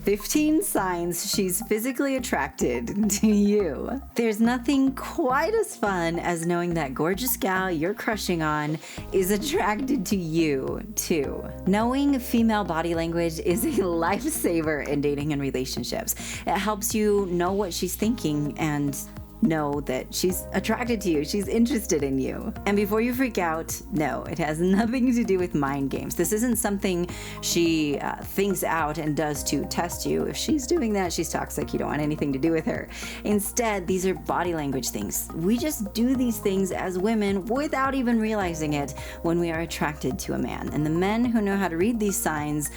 15 signs she's physically attracted to you. There's nothing quite as fun as knowing that gorgeous gal you're crushing on is attracted to you too. Knowing female body language is a lifesaver in dating and relationships. It helps you know what she's thinking and know that she's attracted to you, she's interested in you. And before you freak out, no, it has nothing to do with mind games. This isn't something she thinks out and does to test you. If she's doing that, she's toxic. You don't want anything to do with her. Instead, these are body language things. We just do these things as women without even realizing it when we are attracted to a man. And the men who know how to read these signs,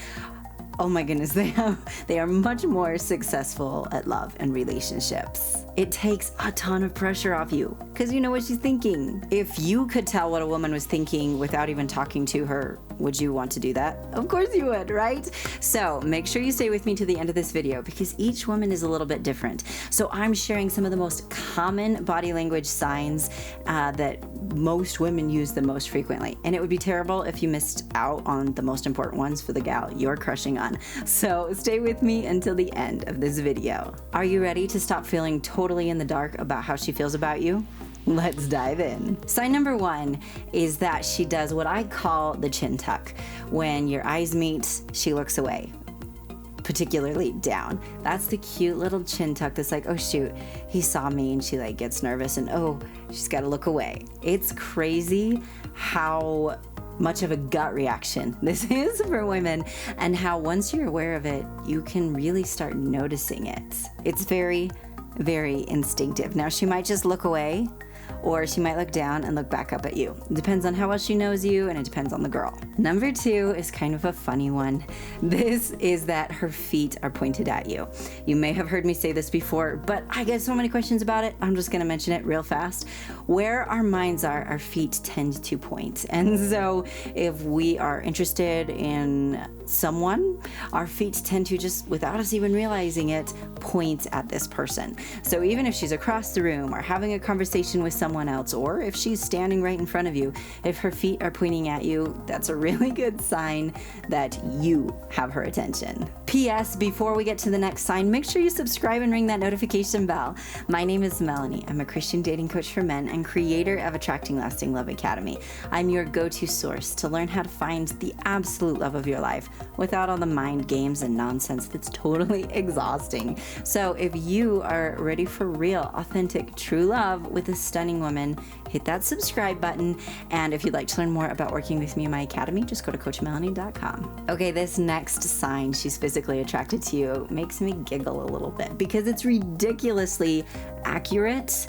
oh my goodness, they are much more successful at love and relationships. It takes a ton of pressure off you because you know what she's thinking. If you could tell what a woman was thinking without even talking to her, would you want to do that? Of course you would, right? So make sure you stay with me to the end of this video because each woman is a little bit different. So I'm sharing some of the most common body language signs that most women use the most frequently. And it would be terrible if you missed out on the most important ones for the gal you're crushing on. So stay with me until the end of this video. Are you ready to stop feeling totally in the dark about how she feels about you? Let's dive in. Sign number 1 is that she does what I call the chin tuck. When your eyes meet, she looks away, particularly down. That's the cute little chin tuck that's like, oh shoot, he saw me, and she like gets nervous and oh, she's got to look away. It's crazy how much of a gut reaction this is for women, and how once you're aware of it, you can really start noticing it. It's very, very instinctive. Now, she might just look away, or she might look down and look back up at you. It depends on how well she knows you, and it depends on the girl. Number 2 is kind of a funny one. This is that her feet are pointed at you. You may have heard me say this before, but I get so many questions about it, I'm just gonna mention it real fast. Where our minds are, our feet tend to point. And so if we are interested in someone, our feet tend to just, without us even realizing it, point at this person. So even if she's across the room or having a conversation with someone else, or if she's standing right in front of you, if her feet are pointing at you, that's a really good sign that you have her attention. P.S. Before we get to the next sign, make sure you subscribe and ring that notification bell. My name is Melannie. I'm a Christian dating coach for men and creator of Attracting Lasting Love Academy. I'm your go-to source to learn how to find the absolute love of your life without all the mind games and nonsense that's totally exhausting. So if you are ready for real, authentic, true love with a stunning woman, hit that subscribe button. And if you'd like to learn more about working with me in my academy, just go to CoachMelannie.com. Okay, this next sign she's physically attracted to you makes me giggle a little bit because it's ridiculously accurate,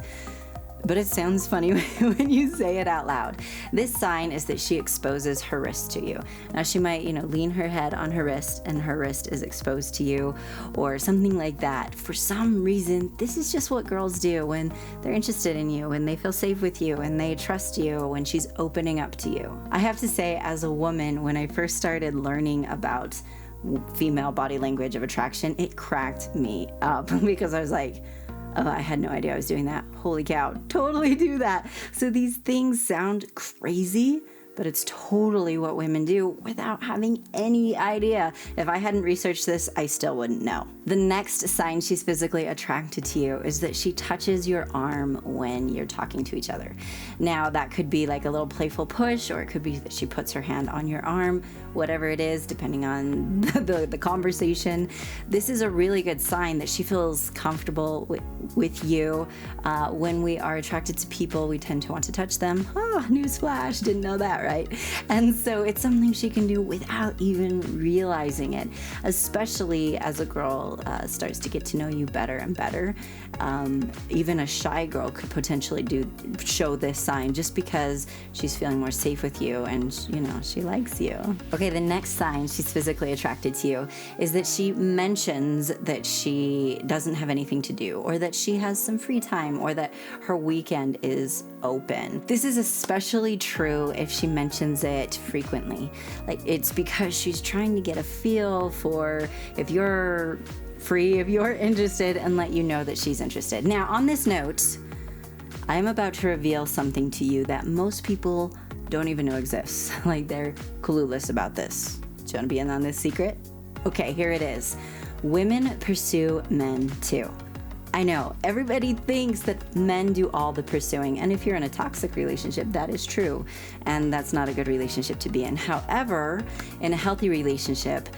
but it sounds funny when you say it out loud. This sign is that she exposes her wrist to you. Now she might, lean her head on her wrist and her wrist is exposed to you or something like that. For some reason, this is just what girls do when they're interested in you, when they feel safe with you, and they trust you, when she's opening up to you. I have to say, as a woman, when I first started learning about female body language of attraction, it cracked me up because I was like, oh, I had no idea I was doing that. Holy cow, totally do that. So these things sound crazy, but it's totally what women do without having any idea. If I hadn't researched this, I still wouldn't know. The next sign she's physically attracted to you is that she touches your arm when you're talking to each other. Now, that could be like a little playful push, or it could be that she puts her hand on your arm, whatever it is, depending on the conversation. This is a really good sign that she feels comfortable with you. When we are attracted to people, we tend to want to touch them. Oh, newsflash, didn't know that, right? And so it's something she can do without even realizing it, especially as a girl starts to get to know you better and better. Even a shy girl could potentially show this sign just because she's feeling more safe with you and, she likes you. Okay, the next sign she's physically attracted to you is that she mentions that she doesn't have anything to do, or that she has some free time, or that her weekend is open. This is especially true if she mentions it frequently. Like, it's because she's trying to get a feel for if you're free, if you're interested, and let you know that she's interested. Now, on this note, I'm about to reveal something to you that most people don't even know exists. Like, they're clueless about this. Do you want to be in on this secret? Okay, here it is. Women pursue men too. I know, everybody thinks that men do all the pursuing, and if you're in a toxic relationship, that is true, and that's not a good relationship to be in. However, in a healthy relationship,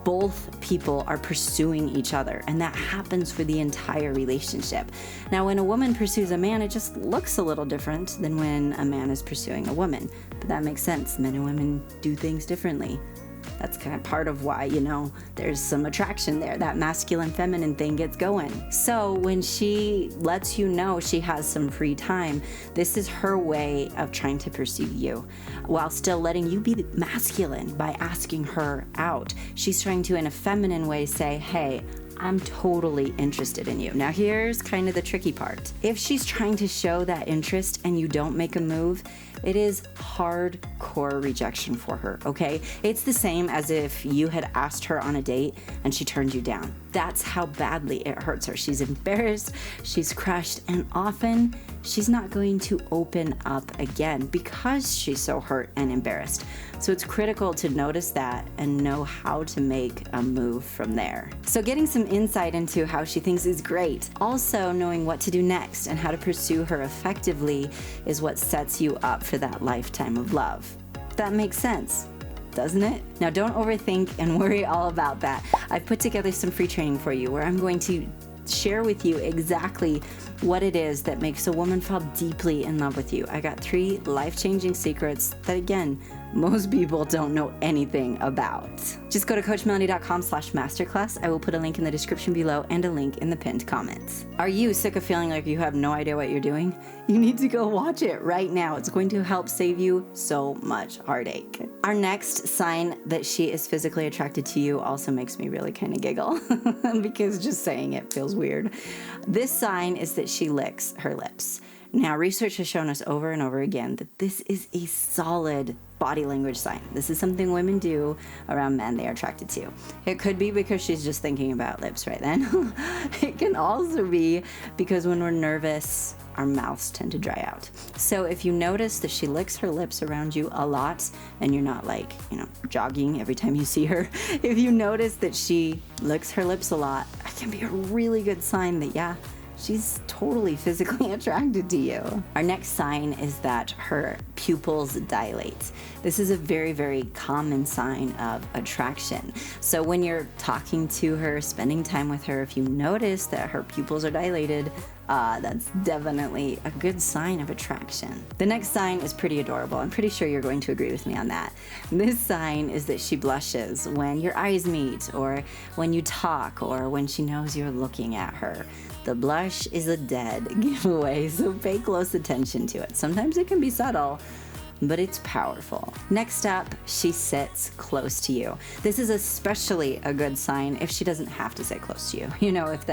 both people are pursuing each other, and that happens for the entire relationship. Now, when a woman pursues a man, it just looks a little different than when a man is pursuing a woman, but that makes sense. Men and women do things differently. That's kind of part of why, there's some attraction there. That masculine feminine thing gets going. So when she lets you know she has some free time, this is her way of trying to pursue you while still letting you be masculine by asking her out. She's trying to, in a feminine way, say, hey, I'm totally interested in you. Now here's kind of the tricky part. If she's trying to show that interest and you don't make a move, it is hardcore rejection for her, okay? It's the same as if you had asked her on a date and she turned you down. That's how badly it hurts her. She's embarrassed, she's crushed, and often she's not going to open up again because she's so hurt and embarrassed. So it's critical to notice that and know how to make a move from there. So getting some insight into how she thinks is great. Also knowing what to do next and how to pursue her effectively is what sets you up for that lifetime of love. That makes sense, doesn't it? Now don't overthink and worry all about that. I've put together some free training for you where I'm going to share with you exactly what it is that makes a woman fall deeply in love with you. I got 3 life-changing secrets that, again, most people don't know anything about. Just go to coachmelannie.com/masterclass. I will put a link in the description below and a link in the pinned comments. Are you sick of feeling like you have no idea what you're doing? You need to go watch it right now. It's going to help save you so much heartache. Our next sign that she is physically attracted to you also makes me really kind of giggle because just saying it feels weird. This sign is that she licks her lips. Now, research has shown us over and over again that this is a solid body language sign. This is something women do around men they are attracted to. It could be because she's just thinking about lips right then. It can also be because when we're nervous, our mouths tend to dry out. So if you notice that she licks her lips around you a lot and you're not jogging every time you see her, if you notice that she licks her lips a lot, it can be a really good sign that, she's totally physically attracted to you. Our next sign is that her pupils dilate. This is a very, very common sign of attraction. So when you're talking to her, spending time with her, if you notice that her pupils are dilated, that's definitely a good sign of attraction. The next sign is pretty adorable. I'm pretty sure you're going to agree with me on that. This sign is that she blushes when your eyes meet, or when you talk, or when she knows you're looking at her. The blush is a dead giveaway, so pay close attention to it. Sometimes it can be subtle, but it's powerful. Next up, she sits close to you. This is especially a good sign if she doesn't have to sit close to you. If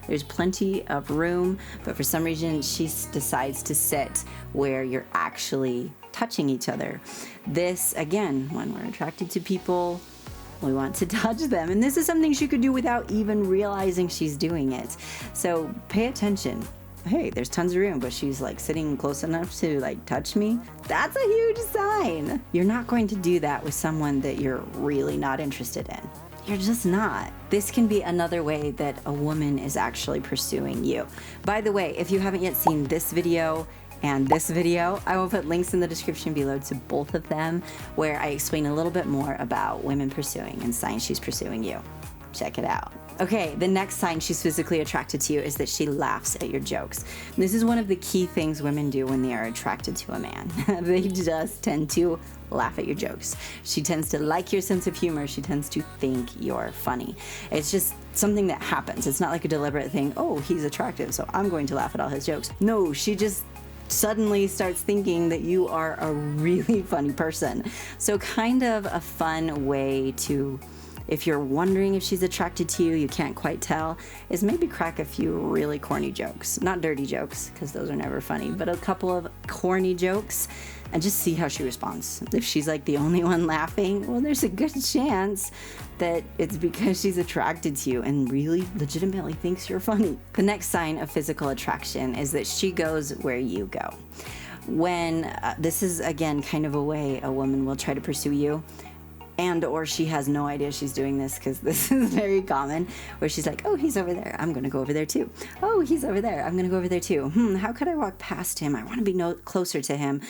there's plenty of room, but for some reason she decides to sit where you're actually touching each other. This, again, when we're attracted to people, we want to touch them. And this is something she could do without even realizing she's doing it. So pay attention. Hey, there's tons of room, but she's sitting close enough to touch me. That's a huge sign. You're not going to do that with someone that you're really not interested in. You're just not. This can be another way that a woman is actually pursuing you. By the way, if you haven't yet seen this video and this video, I will put links in the description below to both of them where I explain a little bit more about women pursuing and signs she's pursuing you. Check it out. Okay, the next sign she's physically attracted to you is that she laughs at your jokes. This is one of the key things women do when they are attracted to a man. They just tend to laugh at your jokes. She tends to like your sense of humor. She tends to think you're funny. It's just something that happens. It's not like a deliberate thing. Oh, he's attractive, so I'm going to laugh at all his jokes. No, she just suddenly starts thinking that you are a really funny person. So kind of a fun way to, if you're wondering if she's attracted to you, you can't quite tell, is maybe crack a few really corny jokes. Not dirty jokes, because those are never funny, but a couple of corny jokes and just see how she responds. If she's the only one laughing, well, there's a good chance that it's because she's attracted to you and really legitimately thinks you're funny. The next sign of physical attraction is that she goes where you go. When this is, again, kind of a way a woman will try to pursue you. And or she has no idea she's doing this, because this is very common, where she's like, oh, he's over there, I'm gonna go over there too. Oh, he's over there, I'm gonna go over there too. How could I walk past him? I want to be closer to him.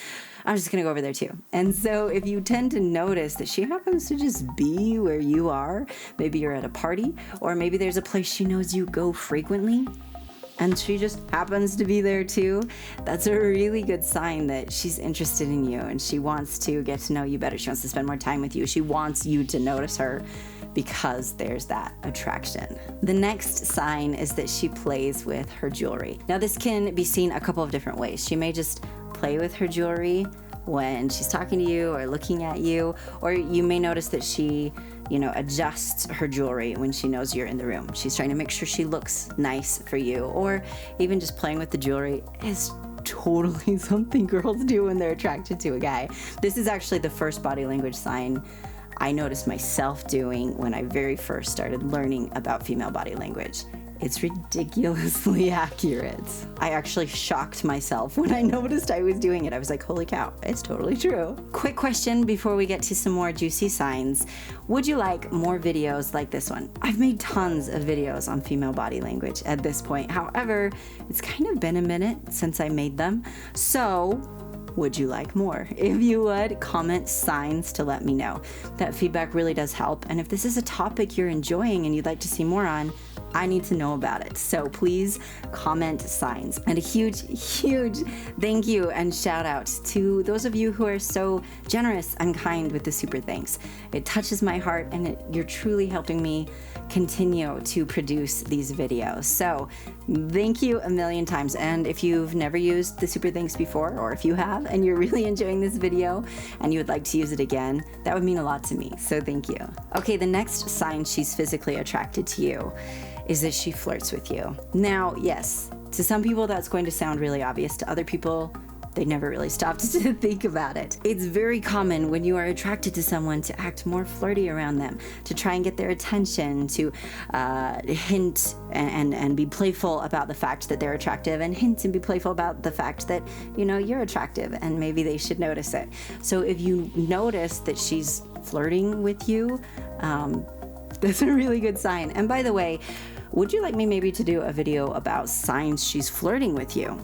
I'm just gonna go over there too. And so if you tend to notice that she happens to just be where you are, maybe you're at a party, or maybe there's a place she knows you go frequently, and she just happens to be there too, that's a really good sign that she's interested in you and she wants to get to know you better. She wants to spend more time with you. She wants you to notice her, because there's that attraction. The next sign is that she plays with her jewelry. Now this can be seen a couple of different ways. She may just play with her jewelry when she's talking to you or looking at you, or you may notice that she, adjusts her jewelry when she knows you're in the room. She's trying to make sure she looks nice for you, or even just playing with the jewelry is totally something girls do when they're attracted to a guy. This is actually the first body language sign I noticed myself doing when I very first started learning about female body language. It's ridiculously accurate. I actually shocked myself when I noticed I was doing it. I was like, holy cow, it's totally true. Quick question before we get to some more juicy signs. Would you like more videos like this one? I've made tons of videos on female body language at this point. However, it's kind of been a minute since I made them. So, would you like more? If you would, comment signs to let me know. That feedback really does help. And if this is a topic you're enjoying and you'd like to see more on, I need to know about it. So please comment signs. And a huge, huge thank you and shout out to those of you who are so generous and kind with the super thanks. It touches my heart, and you're truly helping me continue to produce these videos. So thank you a million times. And if you've never used the super thanks before, or if you have and you're really enjoying this video and you would like to use it again, that would mean a lot to me. So thank you. Okay, the next sign she's physically attracted to you is that she flirts with you. Now, yes, to some people that's going to sound really obvious. To other people, they never really stopped to think about it. It's very common when you are attracted to someone to act more flirty around them, to try and get their attention, to hint and be playful about the fact that they're attractive, and hint and be playful about the fact that, you're attractive and maybe they should notice it. So if you notice that she's flirting with you, that's a really good sign. And by the way, would you like me maybe to do a video about signs she's flirting with you?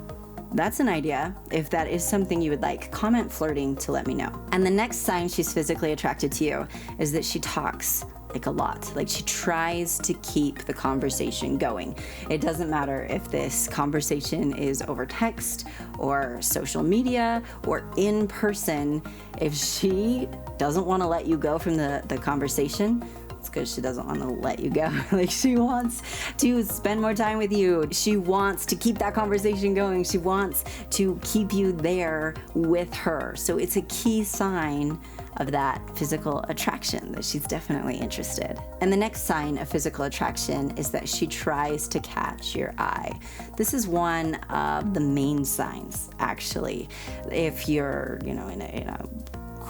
That's an idea. If that is something you would like, comment flirting to let me know. And the next sign she's physically attracted to you is that she talks like a lot. Like she tries to keep the conversation going. It doesn't matter if this conversation is over text or social media or in person. If she doesn't want to let you go from the conversation, it's because she doesn't want to let you go. Like she wants to spend more time with you. She wants to keep that conversation going. She wants to keep you there with her. So it's a key sign of that physical attraction, that she's definitely interested. And the next sign of physical attraction is that she tries to catch your eye. This is one of the main signs, actually. If you're, in a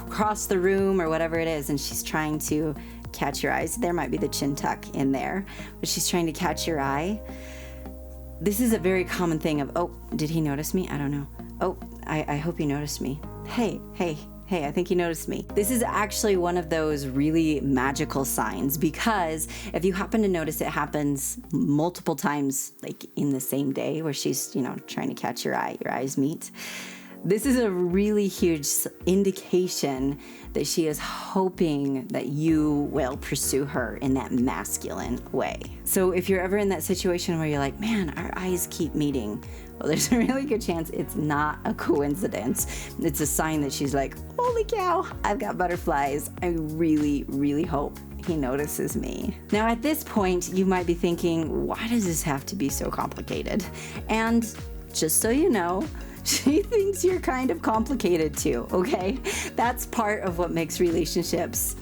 across the room or whatever it is, and she's trying to catch your eyes. There might be the chin tuck in there, but she's trying to catch your eye. This is a very common thing of, oh, did he notice me? I don't know. Oh, I hope he noticed me. Hey, I think he noticed me. This is actually one of those really magical signs, because if you happen to notice it happens multiple times, like in the same day, where she's, trying to catch your eyes meet, this is a really huge indication that she is hoping that you will pursue her in that masculine way. So if you're ever in that situation where you're like, man, our eyes keep meeting, well, there's a really good chance it's not a coincidence. It's a sign that she's like, holy cow, I've got butterflies. I really, really hope he notices me. Now at this point, you might be thinking, why does this have to be so complicated? And just so you know, she thinks you're kind of complicated too, okay? That's part of what makes relationships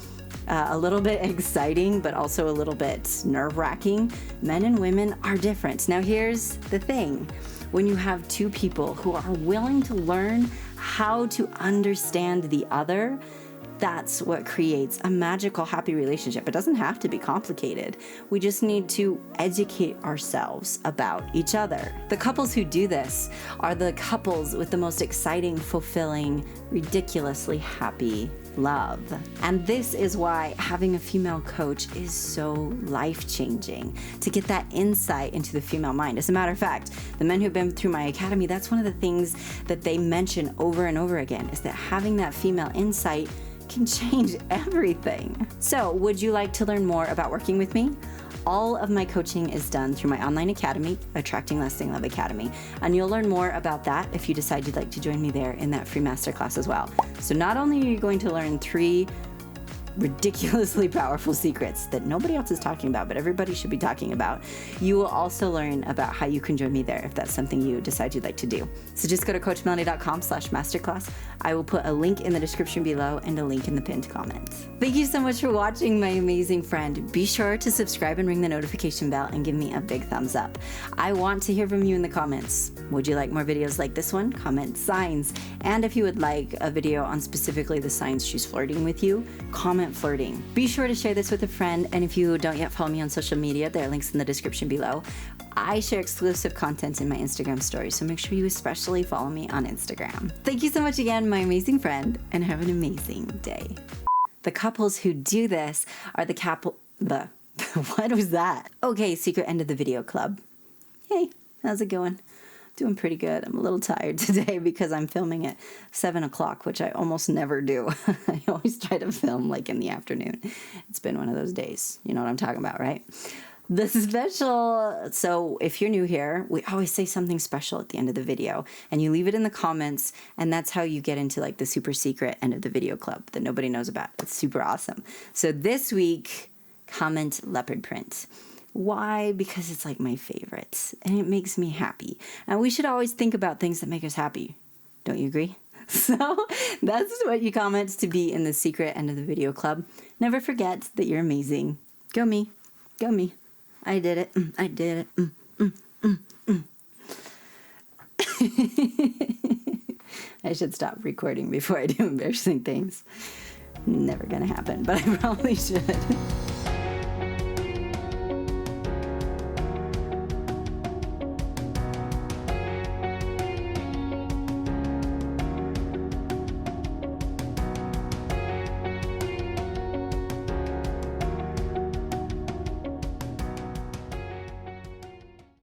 a little bit exciting, but also a little bit nerve-wracking. Men and women are different. Now here's the thing. When you have two people who are willing to learn how to understand the other, that's what creates a magical, happy relationship. It doesn't have to be complicated. We just need to educate ourselves about each other. The couples who do this are the couples with the most exciting, fulfilling, ridiculously happy love. And this is why having a female coach is so life-changing, to get that insight into the female mind. As a matter of fact, the men who've been through my academy, that's one of the things that they mention over and over again, is that having that female insight can change everything. So, would you like to learn more about working with me? All of my coaching is done through my online academy, Attracting Lasting Love Academy, and you'll learn more about that if you decide you'd like to join me there in that free masterclass as well. So not only are you going to learn 3 ridiculously powerful secrets that nobody else is talking about, but everybody should be talking about, you will also learn about how you can join me there if that's something you decide you'd like to do. So just go to coachmelannie.com/masterclass. I will put a link in the description below and a link in the pinned comment. Thank you so much for watching, my amazing friend. Be sure to subscribe and ring the notification bell and give me a big thumbs up. I want to hear from you in the comments. Would you like more videos like this one? Comment signs. And if you would like a video on specifically the signs she's flirting with you, comment flirting. Be sure to share this with a friend, and if you don't yet follow me on social media, there are links in the description below. I share exclusive content in my Instagram stories, so make sure you especially follow me on Instagram. Thank you so much again, my amazing friend, and have an amazing day. The couples who do this are what was that? Okay, secret end of the video club. Hey, how's it going? Doing pretty good. I'm a little tired today because I'm filming at 7 o'clock, which I almost never do. I always try to film like in the afternoon. It's been one of those days. You know what I'm talking about, right? So if you're new here, we always say something special at the end of the video, and you leave it in the comments, and that's how you get into like the super secret end of the video club that nobody knows about. It's super awesome. So this week, comment leopard print. Why? Because it's like my favorite and it makes me happy. And we should always think about things that make us happy. Don't you agree? So that's what you comment to be in the secret end of the video club. Never forget that you're amazing. Go me. Go me. I did it. I did it. I should stop recording before I do embarrassing things. Never gonna happen, but I probably should.